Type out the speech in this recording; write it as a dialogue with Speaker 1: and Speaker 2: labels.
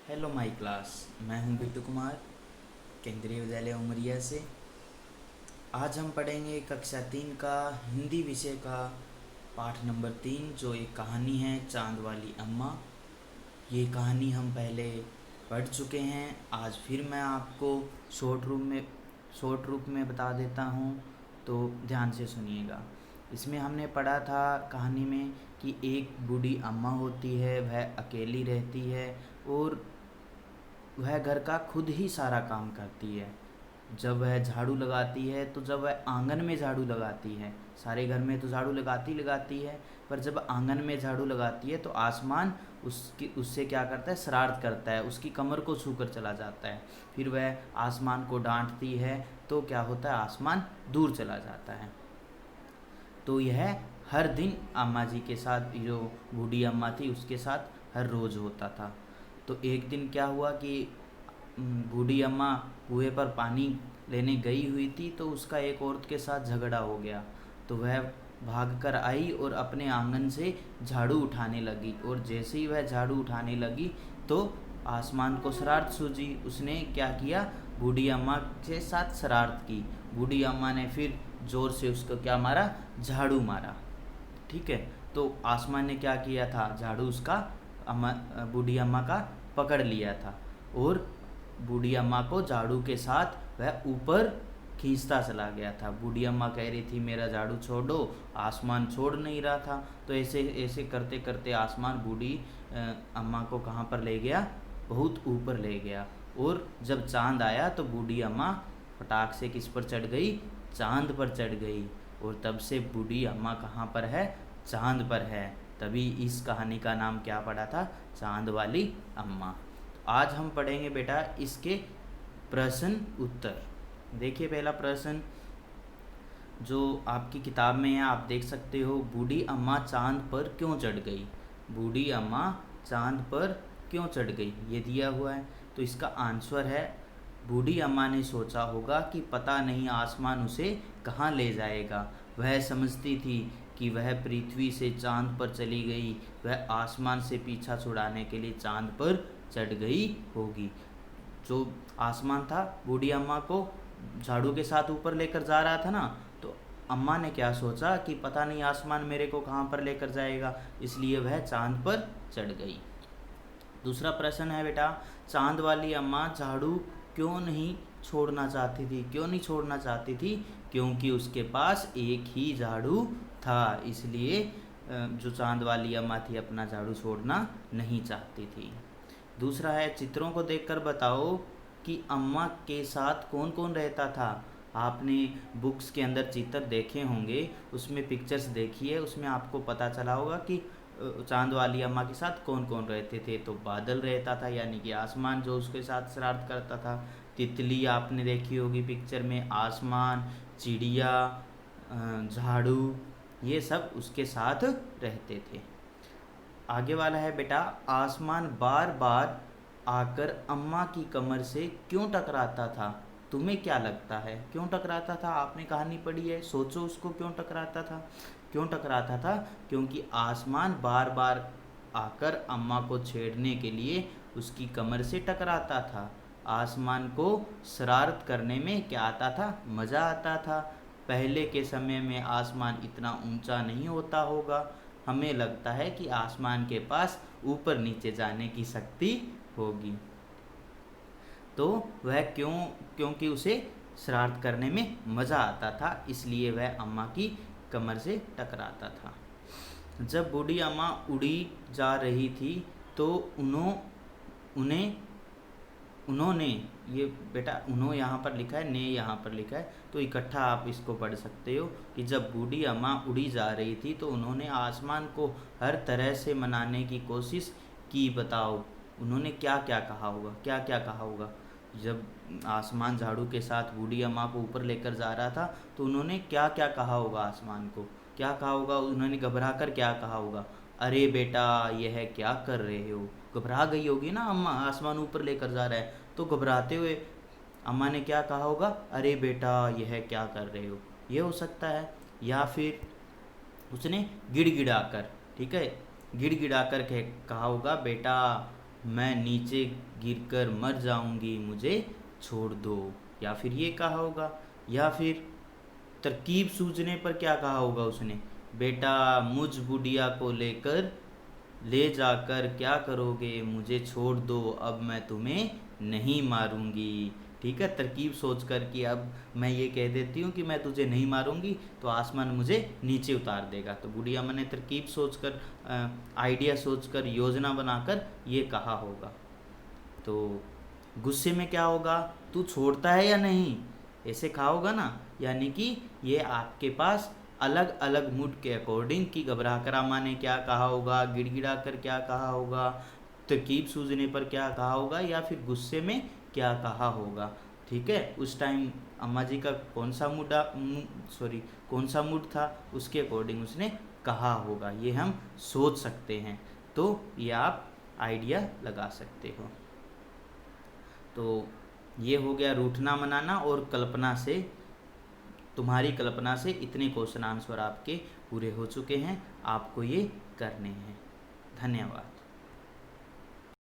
Speaker 1: Hello my class. मैं हूं बिट्टू कुमार, केंद्रीय विद्यालय उमरिया से। आज हम पढ़ेंगे कक्षा 3 का हिंदी विषय का पाठ नंबर 3, जो एक कहानी है चांद वाली अम्मा। ये कहानी हम पहले पढ़ चुके हैं। आज फिर मैं आपको शॉर्ट रूप में बता देता हूँ, तो ध्यान से सुनिएगा। इसमें हमने पढ़ा था कहानी में कि एक बूढ़ी अम्मा होती है, वह अकेली रहती है और वह घर का खुद ही सारा काम करती है। जब वह झाड़ू लगाती है, तो जब वह आंगन में झाड़ू लगाती है, सारे घर में तो झाड़ू लगाती है, पर जब आंगन में झाड़ू लगाती है तो आसमान उससे क्या करता है, शरारत करता है, उसकी कमर को छू कर चला जाता है। फिर वह आसमान को डांटती है, तो क्या होता है, आसमान दूर चला जाता है। तो यह हर दिन अम्मा जी के साथ, जो बूढ़ी अम्मा थी उसके साथ हर रोज़ होता था। तो एक दिन क्या हुआ कि बूढ़ी अम्मा कुएं पर पानी लेने गई हुई थी, तो उसका एक औरत के साथ झगड़ा हो गया। तो वह भाग कर आई और अपने आंगन से झाड़ू उठाने लगी, और जैसे ही वह झाड़ू उठाने लगी तो आसमान को शरारत सूझी। उसने क्या किया, बूढ़ी अम्मा के साथ शरारत की। बूढ़ी अम्मा ने फिर ज़ोर से उसको क्या मारा, झाड़ू मारा। ठीक है, तो आसमान ने क्या किया था, झाड़ू उसका बूढ़ी अम्मा का पकड़ लिया था, और बूढ़ी अम्मा को झाड़ू के साथ वह ऊपर खींचता चला गया था। बूढ़ी अम्मा कह रही थी मेरा झाड़ू छोड़ो, आसमान छोड़ नहीं रहा था। तो ऐसे ऐसे करते करते आसमान बूढ़ी अम्मा को कहाँ पर ले गया, बहुत ऊपर ले गया। और जब चांद आया तो बूढ़ी अम्मा फटाक से किस पर चढ़ गई, चांद पर चढ़ गई। और तब से बूढ़ी अम्मा कहाँ पर है, चांद पर है। तभी इस कहानी का नाम क्या पड़ा था, चांद वाली अम्मा। आज हम पढ़ेंगे बेटा इसके प्रश्न उत्तर। देखिए पहला प्रश्न जो आपकी किताब में है, आप देख सकते हो, बूढ़ी अम्मा चांद पर क्यों चढ़ गई। बूढ़ी अम्मा चांद पर क्यों चढ़ गई, ये दिया हुआ है। तो इसका आंसर है, बूढ़ी अम्मा ने सोचा होगा कि पता नहीं आसमान उसे कहाँ ले जाएगा। वह समझती थी कि वह पृथ्वी से चांद पर चली गई, वह आसमान से पीछा छुड़ाने के लिए चांद पर चढ़ गई होगी। जो आसमान था बूढ़ी अम्मा को झाड़ू के साथ ऊपर लेकर जा रहा था ना, तो अम्मा ने क्या सोचा कि पता नहीं आसमान मेरे को कहाँ पर लेकर जाएगा, इसलिए वह चांद पर चढ़ गई। दूसरा प्रश्न है बेटा, चांद वाली अम्मा झाड़ू क्यों नहीं छोड़ना चाहती थी। क्यों नहीं छोड़ना चाहती थी, क्योंकि उसके पास एक ही झाड़ू था, इसलिए जो चांद वाली अम्मा थी अपना झाड़ू छोड़ना नहीं चाहती थी। दूसरा है, चित्रों को देखकर बताओ कि अम्मा के साथ कौन कौन रहता था। आपने बुक्स के अंदर चित्र देखे होंगे, उसमें पिक्चर्स देखिए, उसमें आपको पता चला होगा कि चांद वाली अम्मा के साथ कौन कौन रहते थे। तो बादल रहता था, यानी कि आसमान जो उसके साथ शरारत करता था। तितली आपने देखी होगी पिक्चर में, आसमान, चिड़िया, झाड़ू, ये सब उसके साथ रहते थे। आगे वाला है बेटा, आसमान बार बार आकर अम्मा की कमर से क्यों टकराता था। तुम्हें क्या लगता है क्यों टकराता था, आपने कहानी पढ़ी है, सोचो उसको क्यों टकराता था। क्यों टकराता था, क्योंकि आसमान बार बार आकर अम्मा को छेड़ने के लिए उसकी कमर से टकराता था। आसमान को शरारत करने में क्या आता था, मज़ा आता था। पहले के समय में आसमान इतना ऊंचा नहीं होता होगा, हमें लगता है कि आसमान के पास ऊपर नीचे जाने की शक्ति होगी। तो वह क्योंकि उसे शरारत करने में मज़ा आता था, इसलिए वह अम्मा की कमर से टकराता था। जब बूढ़ी अम्मा उड़ी जा रही थी तो उन्होंने, ये बेटा उन्होंने यहाँ पर लिखा है, ने यहाँ पर लिखा है, तो इकट्ठा आप इसको पढ़ सकते हो कि जब बूढ़ी अम्मा उड़ी जा रही थी तो उन्होंने आसमान को हर तरह से मनाने की कोशिश की। बताओ उन्होंने क्या क्या कहा होगा, क्या क्या कहा होगा। जब आसमान झाड़ू के साथ बूढ़ी अम्मा को ऊपर लेकर जा रहा था तो उन्होंने क्या क्या कहा होगा, आसमान को क्या कहा होगा। उन्होंने घबरा कर क्या कहा होगा, अरे बेटा यह क्या कर रहे हो। घबरा गई होगी ना अम्मा, आसमान ऊपर लेकर जा रहा है, तो घबराते हुए अम्मा ने क्या कहा होगा, अरे बेटा यह क्या कर रहे हो, ये हो सकता है। या फिर उसने गिड़गिड़ा कर, ठीक है, गिड़गिड़ा कर कहा होगा, बेटा मैं नीचे गिरकर मर जाऊंगी, मुझे छोड़ दो। या फिर ये कहा होगा, या फिर तरकीब सूझने पर क्या कहा होगा उसने, बेटा मुझ बुढ़िया को लेकर ले जाकर क्या करोगे, मुझे छोड़ दो, अब मैं तुम्हें नहीं मारूंगी। ठीक है, तरकीब सोच कर कि अब मैं ये कह देती हूँ कि मैं तुझे नहीं मारूंगी तो आसमान मुझे नीचे उतार देगा। तो बुढ़िया मैंने तरकीब सोचकर, आइडिया सोचकर, योजना बनाकर ये कहा होगा। तो गुस्से में क्या होगा, तू छोड़ता है या नहीं, ऐसे कहा होगा ना। यानी कि ये आपके पास अलग अलग मूड के अकॉर्डिंग कि घबरा कर अम्मा ने क्या कहा होगा, गिड़गिड़ा कर क्या कहा होगा, तरकीब सूझने पर क्या कहा होगा, या फिर गुस्से में क्या कहा होगा। ठीक है, उस टाइम अम्मा जी का कौन सा मूड था, उसके अकॉर्डिंग उसने कहा होगा, ये हम सोच सकते हैं। तो ये आप आइडिया लगा सकते हो। तो ये हो गया रूठना मनाना, और कल्पना से, तुम्हारी कल्पना से इतने क्वेश्चन आंसर आपके पूरे हो चुके हैं, आपको ये करने हैं। धन्यवाद।